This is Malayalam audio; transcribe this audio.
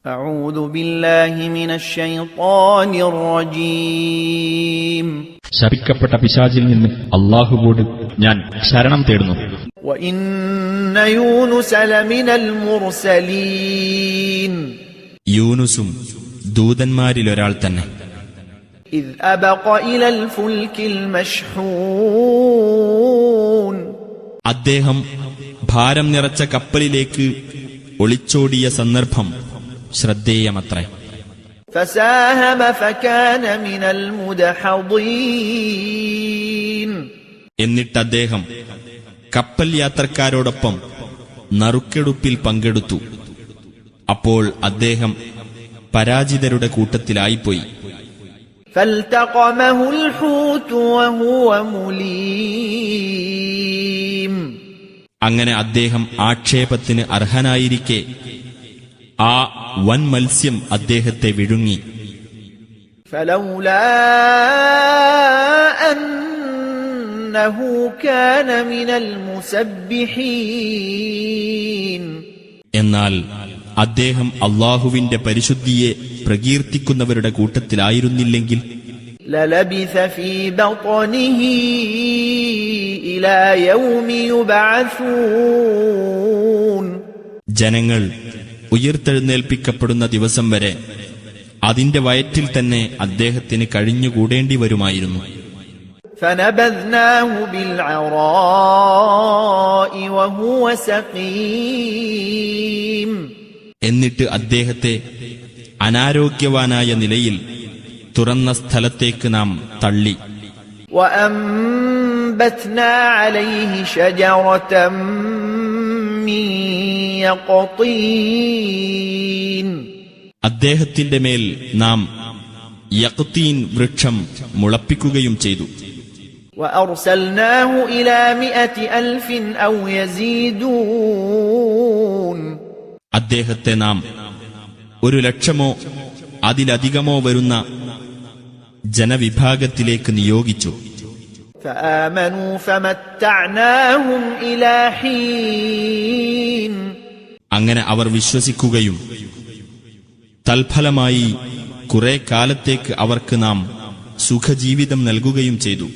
أعوذ بالله من الشيطان الرجيم. ശപിക്കപ്പെട്ട പിശാചിൽ നിന്ന് അല്ലാഹുവോട് ഞാൻ ശരണം തേടുന്നു. وإن يونس لمن المرسلين. യൂനുസും ദൂതന്മാരിലൊരാൾ തന്നെ. إذ أبق إلى الفلك المشحون. അദ്ദേഹം ഭാരം നിറച്ച കപ്പലിലേക്ക് ഒളിച്ചോടിയ സന്ദർഭം ശ്രദ്ധേയമത്രേ. فساهم فكان من المدحضين. എന്നിട്ട് അദ്ദേഹം കപ്പൽ യാത്രക്കാരോടൊപ്പം നറുക്കെടുപ്പിൽ പങ്കെടുത്തു. അപ്പോൾ അദ്ദേഹം പരാജിതരുടെ കൂട്ടത്തിലായിപ്പോയി. فالتقمه الحوت وهو مليم. അങ്ങനെ അദ്ദേഹം ആക്ഷേപത്തിന് അർഹനായിരിക്കെ ആ വൻ മത്സ്യം അദ്ദേഹത്തെ വിഴുങ്ങി. فلولا أنه كان من المسبحين. എന്നാൽ അദ്ദേഹം അല്ലാഹുവിന്റെ പരിശുദ്ധിയെ പ്രകീർത്തിക്കുന്നവരുടെ കൂട്ടത്തിലായിരുന്നില്ലെങ്കിൽ للبث في بطنه إلى يوم يبعثون. ജനങ്ങൾ ഉയർത്തെഴുന്നേൽപ്പിക്കപ്പെടുന്ന ദിവസം വരെ അതിന്റെ വയറ്റിൽ തന്നെ അദ്ദേഹത്തിന് കഴിഞ്ഞുകൂടേണ്ടി വരുമായിരുന്നു. فنبذناه بالعراء وهو سقيم. എന്നിട്ട് അദ്ദേഹത്തെ അനാരോഗ്യവാനായ നിലയിൽ തുറന്ന സ്ഥലത്തേക്ക് നാം തള്ളി. وأنبتنا عليه شجرة من يقطين. അദ്ദേഹത്തിന്റെ മേൽ നാം യഖ്തീൻ വൃക്ഷം മുളപ്പിക്കുകയും ചെയ്തു. وأرسلناه إلى 100,000 أو يزيدون. അദ്ദേഹത്തെ നാം 100,000 അതിലധികമോ വരുന്ന ജനവിഭാഗത്തിലേക്ക് നിയോഗിച്ചു. فآمنوا فمتعناهم إلى حين. അങ്ങനെ അവർ വിശ്വസിക്കുകയും തൽഫലമായി കുറെ കാലത്തേക്ക് അവർക്ക് നാം സുഖജീവിതം നൽകുകയും ചെയ്തു.